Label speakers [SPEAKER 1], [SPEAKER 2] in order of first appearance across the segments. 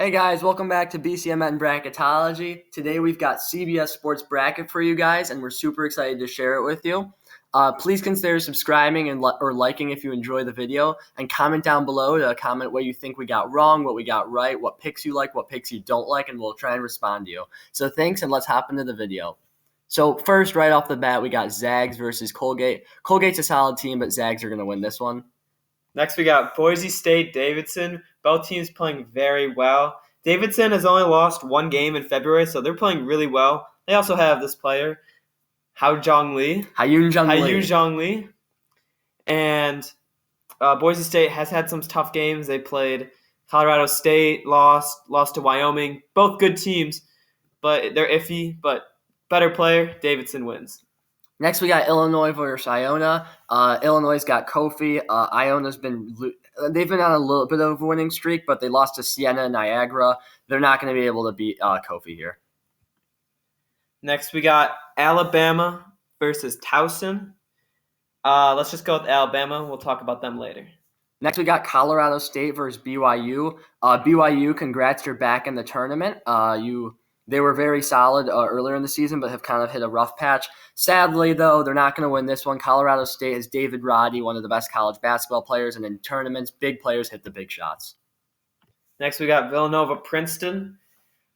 [SPEAKER 1] Hey guys, welcome back to BCM and Bracketology. Today we've got CBS Sports Bracket for you guys, and we're super excited to share it with you. Please consider subscribing and or liking if you enjoy the video, and comment down below to comment what you think we got wrong, what we got right, what picks you like, what picks you don't like, and we'll try and respond to you. So thanks, and let's hop into the video. So first, right off the bat, we got Zags versus Colgate. Colgate's a solid team, but Zags are going to win this one.
[SPEAKER 2] Next, we got Boise State, Davidson. Both teams playing very well. Davidson has only lost one game in February, so they're playing really well. They also have this player, Hayun Zhongli. And Boise State has had some tough games. They played Colorado State, lost to Wyoming. Both good teams, but they're iffy. But better player, Davidson wins.
[SPEAKER 1] Next, we got Illinois versus Iona. Illinois's got Kofi. Iona's they've been on a little bit of a winning streak, but they lost to Siena and Niagara. They're not going to be able to beat Kofi here.
[SPEAKER 2] Next, we got Alabama versus Towson. Let's just go with Alabama. We'll talk about them later.
[SPEAKER 1] Next, we got Colorado State versus BYU. BYU, congrats, you're back in the tournament. They were very solid earlier in the season, but have kind of hit a rough patch. Sadly, though, they're not going to win this one. Colorado State has David Roddy, one of the best college basketball players, and in tournaments, big players hit the big shots.
[SPEAKER 2] Next, we got Villanova Princeton.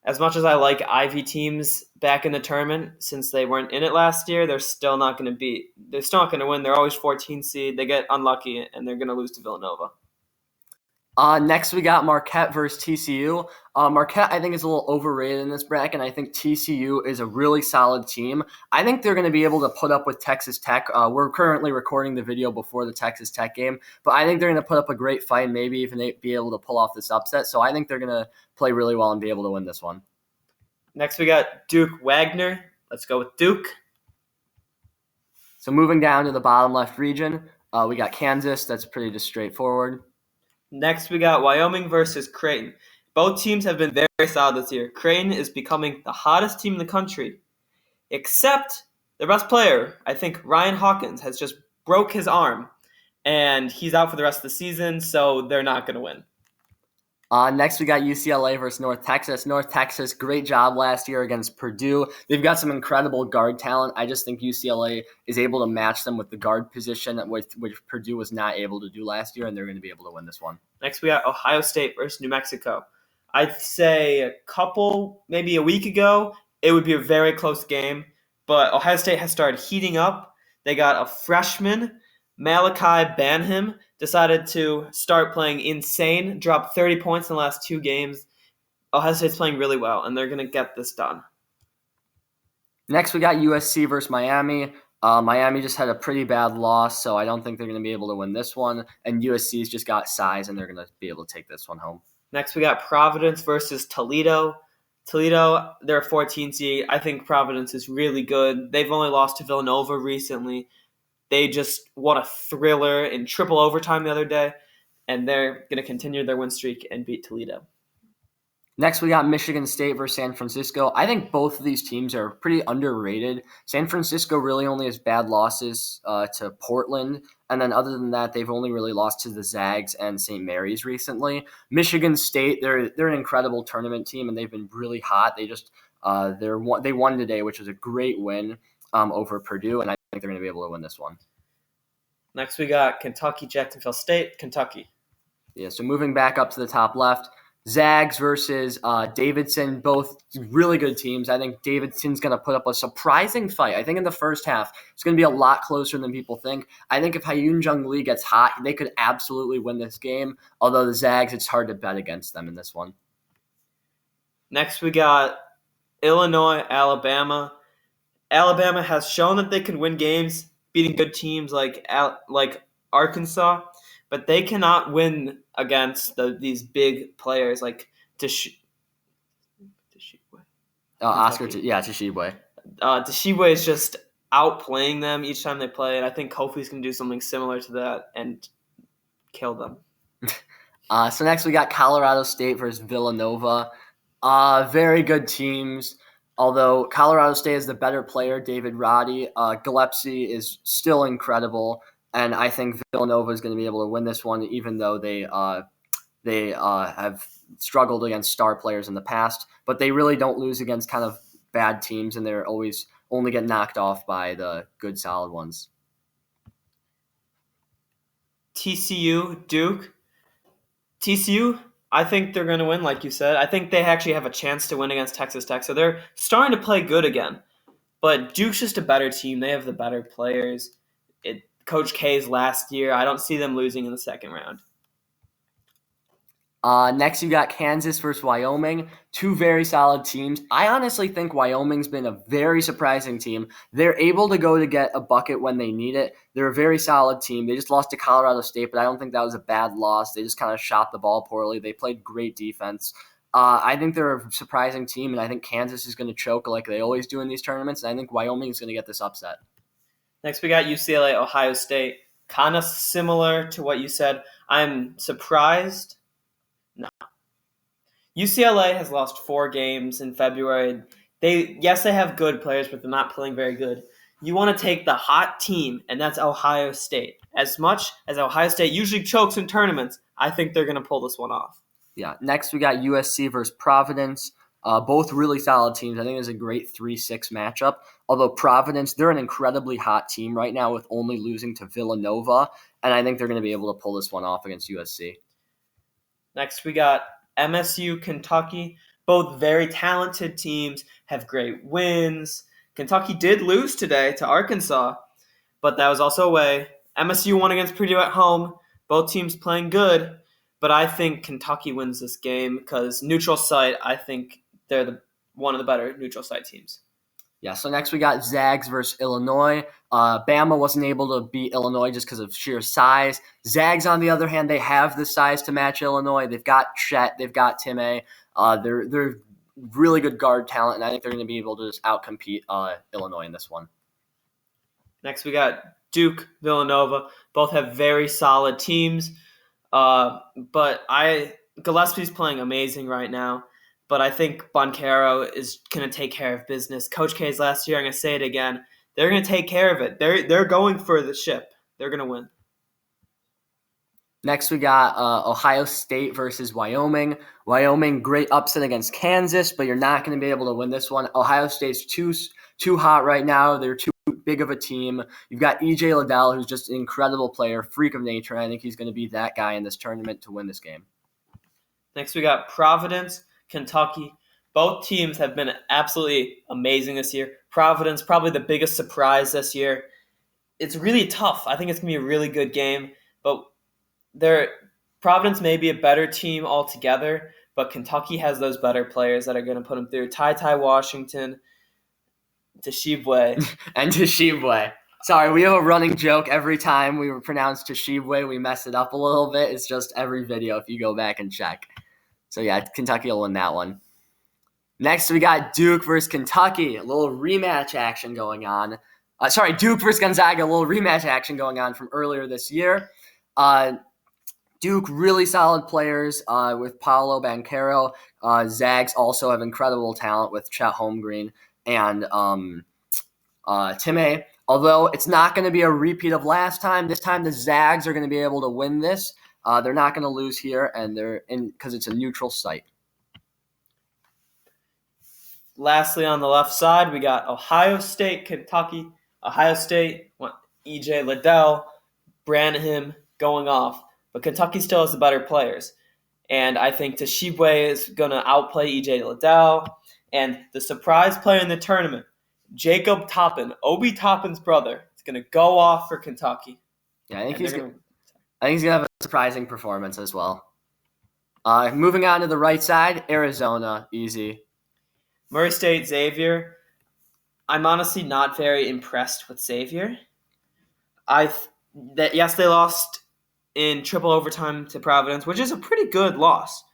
[SPEAKER 2] As much as I like Ivy teams back in the tournament, since they weren't in it last year, they're still not going to win. They're always 14 seed. They get unlucky, and they're going to lose to Villanova.
[SPEAKER 1] Next, we got Marquette versus TCU. Marquette, I think, is a little overrated in this bracket. I think TCU is a really solid team. I think they're going to be able to put up with Texas Tech. We're currently recording the video before the Texas Tech game, but I think they're going to put up a great fight and maybe even be able to pull off this upset. So I think they're going to play really well and be able to win this one.
[SPEAKER 2] Next, we got Duke Wagner. Let's go with Duke.
[SPEAKER 1] So moving down to the bottom left region, we got Kansas. That's pretty just straightforward.
[SPEAKER 2] Next, we got Wyoming versus Creighton. Both teams have been very solid this year. Creighton is becoming the hottest team in the country, except the best player, I think Ryan Hawkins, has just broke his arm, and he's out for the rest of the season, so they're not going to win.
[SPEAKER 1] Next, we got UCLA versus North Texas. North Texas, great job last year against Purdue. They've got some incredible guard talent. I just think UCLA is able to match them with the guard position, which Purdue was not able to do last year, and they're going to be able to win this one.
[SPEAKER 2] Next, we got Ohio State versus New Mexico. I'd say maybe a week ago, it would be a very close game, but Ohio State has started heating up. They got a freshman, Malachi Banham, decided to start playing insane, dropped 30 points in the last 2 games. Ohio State's playing really well, and they're going to get this done.
[SPEAKER 1] Next, we got USC versus Miami. Miami just had a pretty bad loss, so I don't think they're going to be able to win this one. And USC's just got size, and they're going to be able to take this one home.
[SPEAKER 2] Next, we got Providence versus Toledo. Toledo, they're a 14 seed. I think Providence is really good. They've only lost to Villanova recently. They just won a thriller in triple overtime the other day, and they're going to continue their win streak and beat Toledo.
[SPEAKER 1] Next, we got Michigan State versus San Francisco. I think both of these teams are pretty underrated. San Francisco really only has bad losses to Portland, and then other than that, they've only really lost to the Zags and St. Mary's recently. Michigan State, they're an incredible tournament team, and they've been really hot. They won today, which was a great win over Purdue, and I think they're going to be able to win this one.
[SPEAKER 2] Next, we got Kentucky, Jacksonville State, Kentucky.
[SPEAKER 1] Yeah, so moving back up to the top left, Zags versus Davidson, both really good teams. I think Davidson's going to put up a surprising fight. I think in the first half, it's going to be a lot closer than people think. I think if Hayun Zhongli gets hot, they could absolutely win this game, although the Zags, it's hard to bet against them in this one.
[SPEAKER 2] Next, we got Illinois, Alabama. Alabama has shown that they can win games, beating good teams like Arkansas, but they cannot win against these big players like Tshiebwe.
[SPEAKER 1] Tshiebwe.
[SPEAKER 2] Tshiebwe is just outplaying them each time they play, and I think Kofi's going to do something similar to that and kill them.
[SPEAKER 1] So next we got Colorado State versus Villanova. Very good teams. Although Colorado State is the better player, David Roddy, Gillespie is still incredible, and I think Villanova is going to be able to win this one, even though they They have struggled against star players in the past, but they really don't lose against kind of bad teams, and they're always only get knocked off by the good, solid ones.
[SPEAKER 2] TCU Duke. TCU, I think they're going to win, like you said. I think they actually have a chance to win against Texas Tech, so they're starting to play good again. But Duke's just a better team. They have the better players. Coach K's last year. I don't see them losing in the second round.
[SPEAKER 1] Next, you got Kansas versus Wyoming. Two very solid teams. I honestly think Wyoming's been a very surprising team. They're able to go to get a bucket when they need it. They're a very solid team. They just lost to Colorado State, but I don't think that was a bad loss. They just kind of shot the ball poorly. They played great defense. I think they're a surprising team, and I think Kansas is going to choke like they always do in these tournaments, and I think Wyoming is going to get this upset.
[SPEAKER 2] Next, we got UCLA, Ohio State. Kind of similar to what you said. I'm surprised. No. UCLA has lost 4 games in February. They have good players, but they're not playing very good. You want to take the hot team, and that's Ohio State. As much as Ohio State usually chokes in tournaments, I think they're going to pull this one off.
[SPEAKER 1] Yeah. Next, we got USC versus Providence. Both really solid teams. I think it's a great 3-6 matchup. Although Providence, they're an incredibly hot team right now with only losing to Villanova, and I think they're going to be able to pull this one off against USC.
[SPEAKER 2] Next, we got Msu Kentucky. Both very talented teams, have great wins. Kentucky did lose today to Arkansas, but that was also away. MSU won against Purdue at home. Both teams playing good, but I think Kentucky wins this game because neutral site, I think they're one of the better neutral site teams.
[SPEAKER 1] Yeah, so next we got Zags versus Illinois. Bama wasn't able to beat Illinois just because of sheer size. Zags, on the other hand, they have the size to match Illinois. They've got Chet, they've got Time. They're really good guard talent, and I think they're going to be able to just outcompete Illinois in this one.
[SPEAKER 2] Next we got Duke, Villanova. Both have very solid teams, but Gillespie's playing amazing right now. But I think Boncaro is going to take care of business. Coach K's last year, I'm going to say it again, they're going to take care of it. They're going for the ship. They're going to win.
[SPEAKER 1] Next, we got Ohio State versus Wyoming. Wyoming, great upset against Kansas, but you're not going to be able to win this one. Ohio State's too hot right now. They're too big of a team. You've got E.J. Liddell, who's just an incredible player, freak of nature. I think he's going to be that guy in this tournament to win this game.
[SPEAKER 2] Next, we got Providence, Kentucky. Both teams have been absolutely amazing this year. Providence, probably the biggest surprise this year. It's really tough. I think it's going to be a really good game, but Providence may be a better team altogether, but Kentucky has those better players that are going to put them through. Ty Washington, Tshiebwe.
[SPEAKER 1] And Tshiebwe. Sorry, we have a running joke every time we pronounce Tshiebwe. We mess it up a little bit. It's just every video if you go back and check. So, yeah, Kentucky will win that one. Next, we got Duke versus Kentucky. A little rematch action going on. Duke versus Gonzaga. A little rematch action going on from earlier this year. Duke, really solid players with Paolo Banchero. Zags also have incredible talent with Chet Holmgren and Time. Although it's not going to be a repeat of last time. This time the Zags are going to be able to win this. They're not going to lose here, and they're in because it's a neutral site.
[SPEAKER 2] Lastly, on the left side, we got Ohio State, Kentucky. Ohio State, E.J. Liddell, Branham going off. But Kentucky still has the better players. And I think Tshiebwe is going to outplay E.J. Liddell. And the surprise player in the tournament, Jacob Toppin, Obi Toppin's brother, is going to go off for Kentucky.
[SPEAKER 1] Yeah, I think he's going to have a surprising performance as well. Moving on to the right side, Arizona, easy.
[SPEAKER 2] Murray State, Xavier. I'm honestly not very impressed with Xavier. Yes, they lost in triple overtime to Providence, which is a pretty good loss.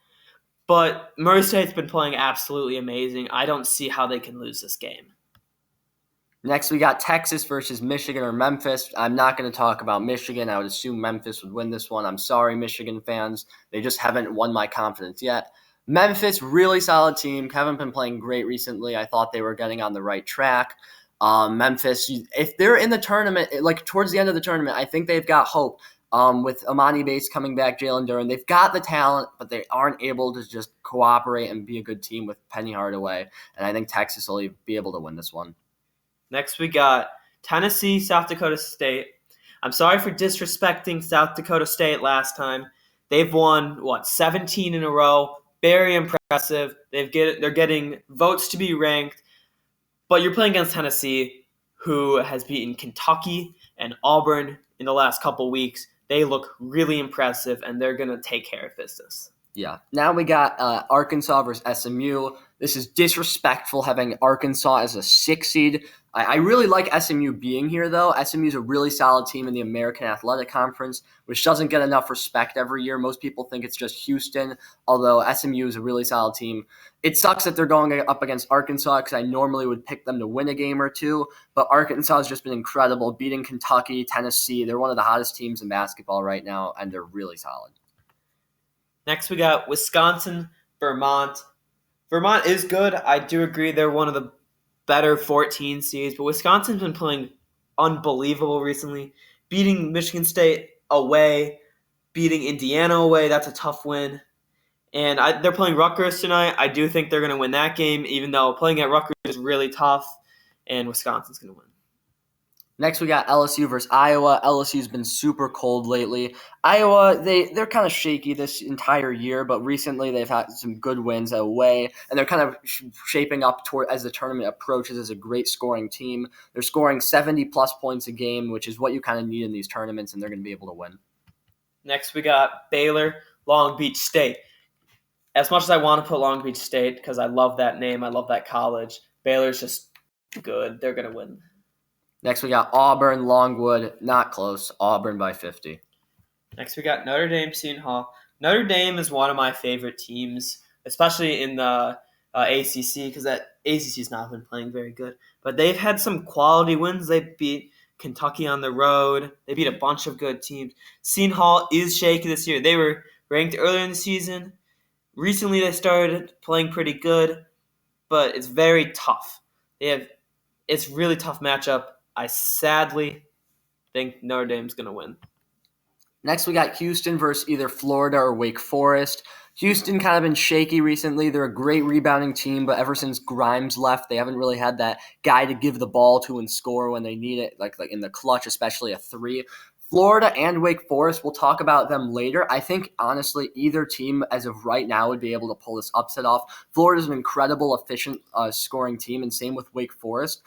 [SPEAKER 2] But Murray State's been playing absolutely amazing. I don't see how they can lose this game.
[SPEAKER 1] Next, we got Texas versus Michigan or Memphis. I'm not going to talk about Michigan. I would assume Memphis would win this one. I'm sorry, Michigan fans. They just haven't won my confidence yet. Memphis, really solid team. Haven't been playing great recently. I thought they were getting on the right track. Memphis, if they're in the tournament, like towards the end of the tournament, I think they've got hope. With Amani Bates coming back, Jalen Duren, they've got the talent, but they aren't able to just cooperate and be a good team with Penny Hardaway. And I think Texas will be able to win this one.
[SPEAKER 2] Next, we got Tennessee, South Dakota State. I'm sorry for disrespecting South Dakota State last time. They've won, 17 in a row. Very impressive. They're getting votes to be ranked. But you're playing against Tennessee, who has beaten Kentucky and Auburn in the last couple weeks. They look really impressive, and they're going to take care of business.
[SPEAKER 1] Yeah. Now we got Arkansas versus SMU. This is disrespectful having Arkansas as a 6 seed. I really like SMU being here, though. SMU is a really solid team in the American Athletic Conference, which doesn't get enough respect every year. Most people think it's just Houston, although SMU is a really solid team. It sucks that they're going up against Arkansas because I normally would pick them to win a game or two, but Arkansas has just been incredible, beating Kentucky, Tennessee. They're one of the hottest teams in basketball right now, and they're really solid.
[SPEAKER 2] Next, we got Wisconsin, Vermont. Vermont is good. I do agree they're one of the better 14 seeds, but Wisconsin's been playing unbelievable recently, beating Michigan State away, beating Indiana away. That's a tough win. And they're playing Rutgers tonight. I do think they're going to win that game, even though playing at Rutgers is really tough, and Wisconsin's going to win.
[SPEAKER 1] Next, we got LSU versus Iowa. LSU's been super cold lately. Iowa, they're kind of shaky this entire year, but recently they've had some good wins away, and they're kind of shaping up toward as the tournament approaches as a great scoring team. They're scoring 70-plus points a game, which is what you kind of need in these tournaments, and they're going to be able to win.
[SPEAKER 2] Next, we got Baylor, Long Beach State. As much as I want to put Long Beach State because I love that name, I love that college, Baylor's just good. They're going to win.
[SPEAKER 1] Next, we got Auburn, Longwood. Not close. Auburn by 50.
[SPEAKER 2] Next, we got Notre Dame, Seton Hall. Notre Dame is one of my favorite teams, especially in the ACC, because that ACC's not been playing very good. But they've had some quality wins. They beat Kentucky on the road. They beat a bunch of good teams. Seton Hall is shaky this year. They were ranked earlier in the season. Recently, they started playing pretty good, but it's very tough. It's a really tough matchup. I sadly think Notre Dame's going to win.
[SPEAKER 1] Next, we got Houston versus either Florida or Wake Forest. Houston kind of been shaky recently. They're a great rebounding team, but ever since Grimes left, they haven't really had that guy to give the ball to and score when they need it, like in the clutch, especially a three. Florida and Wake Forest, we'll talk about them later. I think, honestly, either team as of right now would be able to pull this upset off. Florida's an incredible, efficient scoring team, and same with Wake Forest.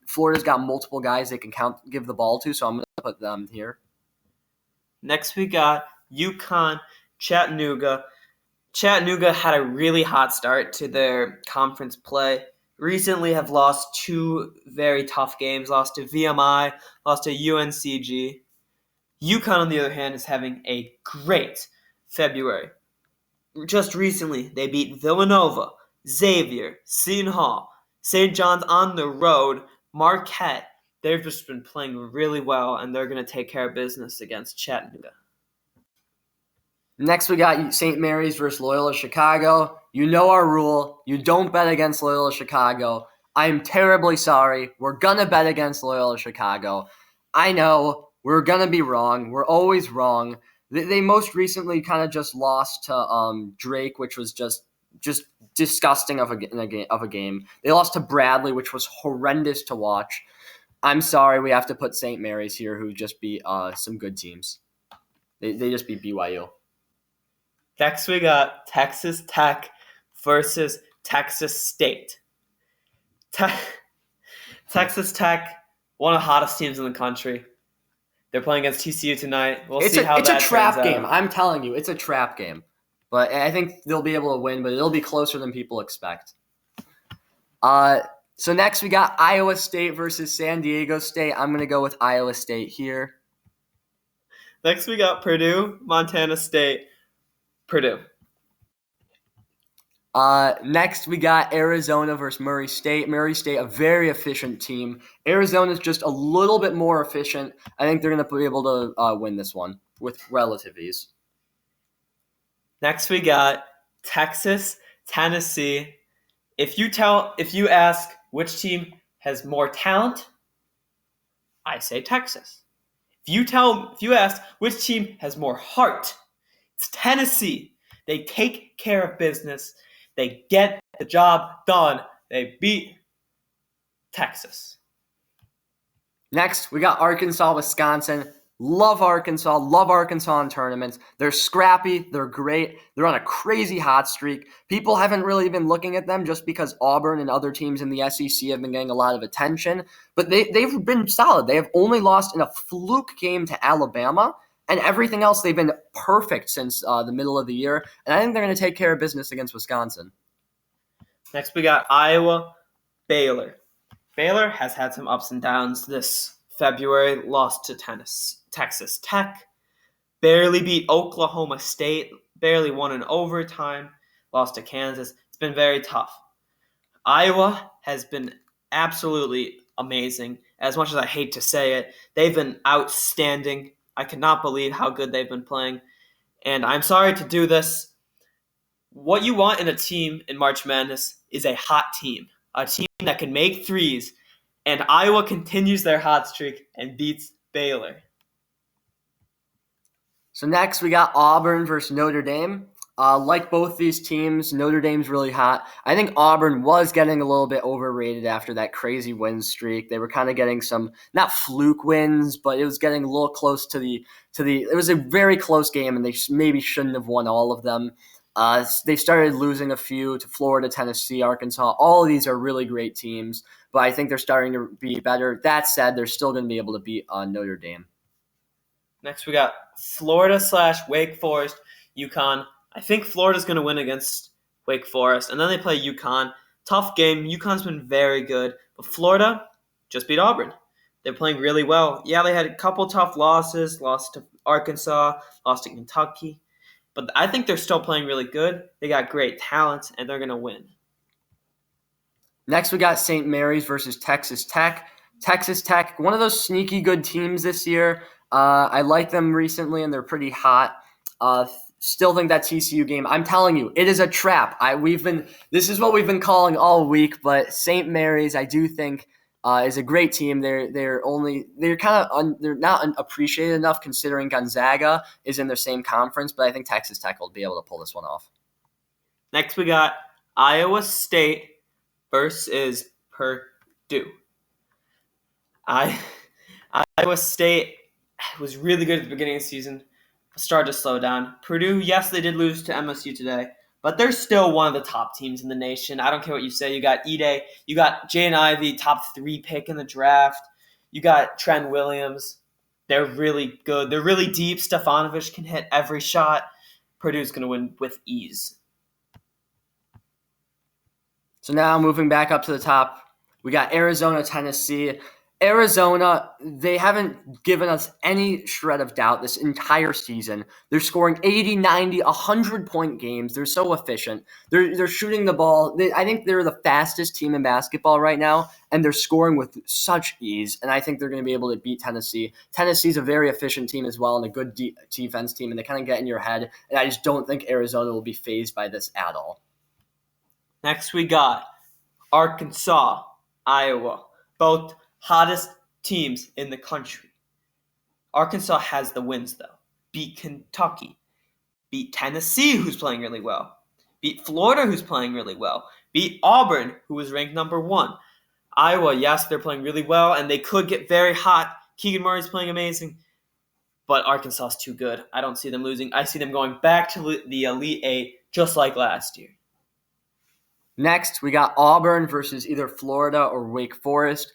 [SPEAKER 1] Florida's got multiple guys they can give the ball to, so I'm going to put them here.
[SPEAKER 2] Next, we got Yukon Chattanooga. Chattanooga had a really hot start to their conference play. Recently have lost two very tough games. Lost to VMI, lost to UNCG. Uconn, on the other hand, is having a great February. Just recently, they beat Villanova, Xavier, Seton Hall, St. John's on the road, Marquette. They've just been playing really well, and they're going to take care of business against Chattanooga.
[SPEAKER 1] Next, we got St. Mary's versus Loyola Chicago. You know our rule. You don't bet against Loyola Chicago. I'm terribly sorry. We're going to bet against Loyola Chicago. I know. We're going to be wrong. We're always wrong. They most recently kind of just lost to Drake, which was just disgusting of a game. They lost to Bradley, which was horrendous to watch. I'm sorry. We have to put St. Mary's here, who just beat some good teams. They just beat BYU.
[SPEAKER 2] Next, we got Texas Tech versus Texas State. Texas Tech, one of the hottest teams in the country. They're playing against TCU tonight. We'll see how that turns out. It's a trap
[SPEAKER 1] game. I'm telling you, it's a trap game. But I think they'll be able to win, but it'll be closer than people expect. So next we got Iowa State versus San Diego State. I'm going to go with Iowa State here.
[SPEAKER 2] Next we got Purdue, Montana State. Purdue.
[SPEAKER 1] Next, we got Arizona versus Murray State. Murray State, a very efficient team. Arizona's just a little bit more efficient. I think they're going to be able to win this one with relative ease.
[SPEAKER 2] Next, we got Texas, Tennessee. If you ask which team has more talent, I say Texas. If you ask which team has more heart, it's Tennessee. They take care of business. They get the job done. They beat Texas.
[SPEAKER 1] Next, we got Arkansas, Wisconsin. Love Arkansas in tournaments. They're scrappy, they're great, they're on a crazy hot streak. People haven't really been looking at them just because Auburn and other teams in the SEC have been getting a lot of attention, but they've been solid. They have only lost in a fluke game to Alabama, and everything else they've been perfect since the middle of the year, and I think they're going to take care of business against Wisconsin.
[SPEAKER 2] Next, we got Iowa, Baylor. Baylor has had some ups and downs this February, lost to Texas Tech, barely beat Oklahoma State, barely won in overtime, lost to Kansas. It's been very tough. Iowa has been absolutely amazing. As much as I hate to say it, they've been outstanding. I cannot believe how good they've been playing. And I'm sorry to do this. What you want in a team in March Madness is a hot team, a team that can make threes, and Iowa continues their hot streak and beats Baylor.
[SPEAKER 1] So next, we got Auburn versus Notre Dame. Like both these teams, Notre Dame's really hot. I think Auburn was getting a little bit overrated after that crazy win streak. They were kind of getting some, not fluke wins, but it was getting a little close to the. It was a very close game, and they maybe shouldn't have won all of them. They started losing a few to Florida, Tennessee, Arkansas. All of these are really great teams, but I think they're starting to be better. That said, they're still going to be able to beat Notre Dame.
[SPEAKER 2] Next, we got Florida/Wake Forest, Yukon. I think Florida's going to win against Wake Forest, and then they play Yukon. Tough game. Yukon's been very good, but Florida just beat Auburn. They're playing really well. Yeah, they had a couple tough losses, lost to Arkansas, lost to Kentucky, but I think they're still playing really good. They got great talent, and they're going to win.
[SPEAKER 1] Next, we got St. Mary's versus Texas Tech. Texas Tech, one of those sneaky good teams this year. I like them recently, and they're pretty hot. Still think that TCU game, I'm telling you, it is a trap. This is what we've been calling all week, but St. Mary's, I do think, is a great team. They're not appreciated enough considering Gonzaga is in their same conference, but I think Texas Tech will be able to pull this one off.
[SPEAKER 2] Next, we got Iowa State versus Purdue. Iowa State was really good at the beginning of the season, started to slow down. Purdue, yes, they did lose to MSU today, but they're still one of the top teams in the nation. I don't care what you say. You got Ide, you got Jaden Ivey, top 3 pick in the draft. You got Trent Williams. They're really good. They're really deep. Stefanovic can hit every shot. Purdue's going to win with ease.
[SPEAKER 1] So now moving back up to the top, we got Arizona, Tennessee. Arizona, they haven't given us any shred of doubt this entire season. They're scoring 80, 90, 100-point games. They're so efficient. They're shooting the ball. I think they're the fastest team in basketball right now, and they're scoring with such ease, and I think they're going to be able to beat Tennessee. Tennessee's a very efficient team as well and a good defense team, and they kind of get in your head, and I just don't think Arizona will be fazed by this at all.
[SPEAKER 2] Next, we got Arkansas, Iowa, both hottest teams in the country. Arkansas has the wins, though. Beat Kentucky. Beat Tennessee, who's playing really well. Beat Florida, who's playing really well. Beat Auburn, who was ranked number 1. Iowa, yes, they're playing really well, and they could get very hot. Keegan Murray's playing amazing. But Arkansas is too good. I don't see them losing. I see them going back to the Elite Eight, just like last year.
[SPEAKER 1] Next, we got Auburn versus either Florida or Wake Forest.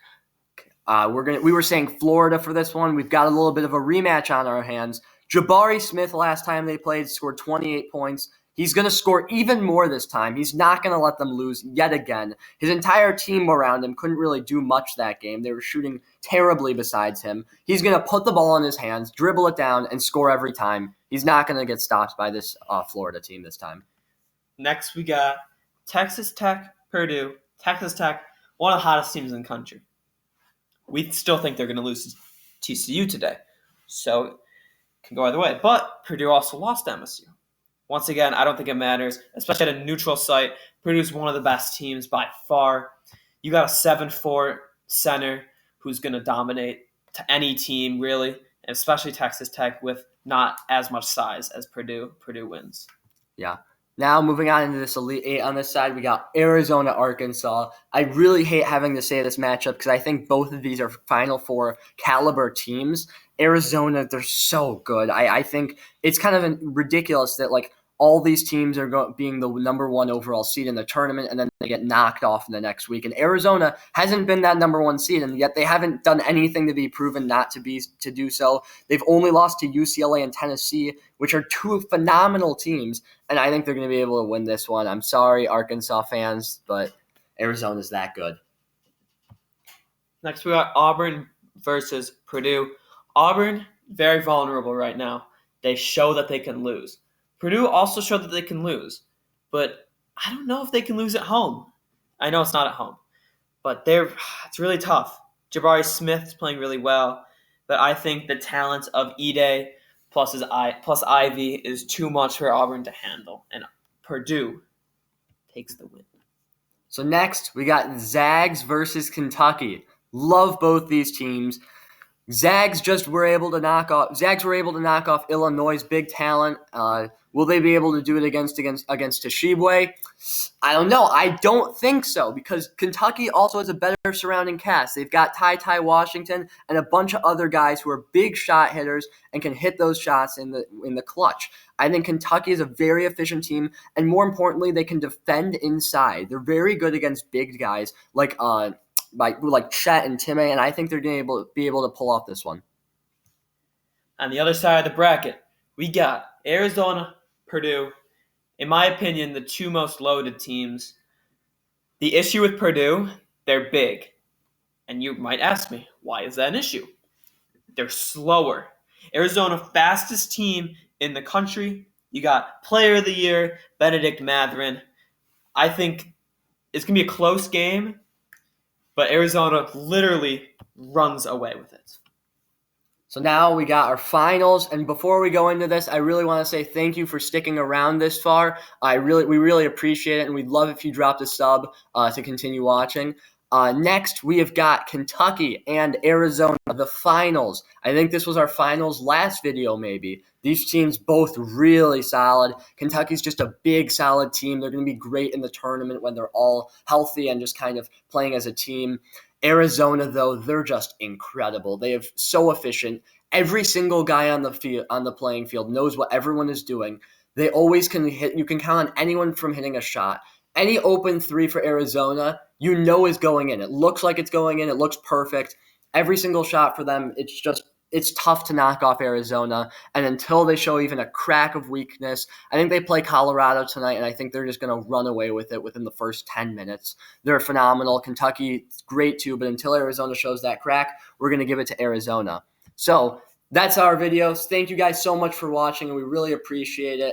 [SPEAKER 1] We were saying Florida for this one. We've got a little bit of a rematch on our hands. Jabari Smith, last time they played, scored 28 points. He's going to score even more this time. He's not going to let them lose yet again. His entire team around him couldn't really do much that game. They were shooting terribly besides him. He's going to put the ball in his hands, dribble it down, and score every time. He's not going to get stopped by this Florida team this time.
[SPEAKER 2] Next, we got Texas Tech, Purdue. Texas Tech, one of the hottest teams in the country. We still think they're going to lose to TCU today. So it can go either way. But Purdue also lost to MSU. Once again, I don't think it matters, especially at a neutral site. Purdue's one of the best teams by far. You got a 7'4" center who's going to dominate to any team, really. and especially Texas Tech with not as much size as Purdue. Purdue wins.
[SPEAKER 1] Yeah. Now moving on into this Elite Eight on this side, we got Arizona, Arkansas. I really hate having to say this matchup because I think both of these are Final Four caliber teams. Arizona, they're so good. I think it's kind of ridiculous that like all these teams are being the number one overall seed in the tournament, and then they get knocked off in the next week. And Arizona hasn't been that number one seed, and yet they haven't done anything to be proven not to do so. They've only lost to UCLA and Tennessee, which are two phenomenal teams, and I think they're going to be able to win this one. I'm sorry, Arkansas fans, but Arizona's that good.
[SPEAKER 2] Next, we got Auburn versus Purdue. Auburn, very vulnerable right now. They show that they can lose. Purdue also showed that they can lose, but I don't know if they can lose at home. I know it's not at home, but it's really tough. Jabari Smith's playing really well, but I think the talent of Ide plus Ivy is too much for Auburn to handle, and Purdue takes the win.
[SPEAKER 1] So next, we got Zags versus Kentucky. Love both these teams. Zags were able to knock off Illinois' big talent. Will they be able to do it against Toshibwe? I don't know. I don't think so because Kentucky also has a better surrounding cast. They've got Ty Washington and a bunch of other guys who are big shot hitters and can hit those shots in the clutch. I think Kentucky is a very efficient team, and more importantly, they can defend inside. They're very good against big guys like Chet and Time, and I think they're going to be able to pull off this one.
[SPEAKER 2] On the other side of the bracket, we got Arizona, Purdue. In my opinion, the two most loaded teams. The issue with Purdue, they're big. And you might ask me, why is that an issue? They're slower. Arizona, fastest team in the country. You got Player of the Year, Benedict Mathurin. I think it's going to be a close game, but Arizona literally runs away with it.
[SPEAKER 1] So now we got our finals, and before we go into this, I really want to say thank you for sticking around this far. We really appreciate it, and we'd love if you dropped a sub to continue watching. Next, we have got Kentucky and Arizona, the finals. I think this was our finals last video, maybe. These teams both really solid. Kentucky's just a big, solid team. They're going to be great in the tournament when they're all healthy and just kind of playing as a team. Arizona, though, they're just incredible. They are so efficient. Every single guy on the playing field knows what everyone is doing. They always can hit. You can count on anyone from hitting a shot. Any open three for Arizona, you know is going in. It looks like it's going in. It looks perfect. Every single shot for them, it's tough to knock off Arizona. And until they show even a crack of weakness, I think they play Colorado tonight, and I think they're just going to run away with it within the first 10 minutes. They're phenomenal. Kentucky, great too, but until Arizona shows that crack, we're going to give it to Arizona. So that's our videos. Thank you guys so much for watching, and we really appreciate it.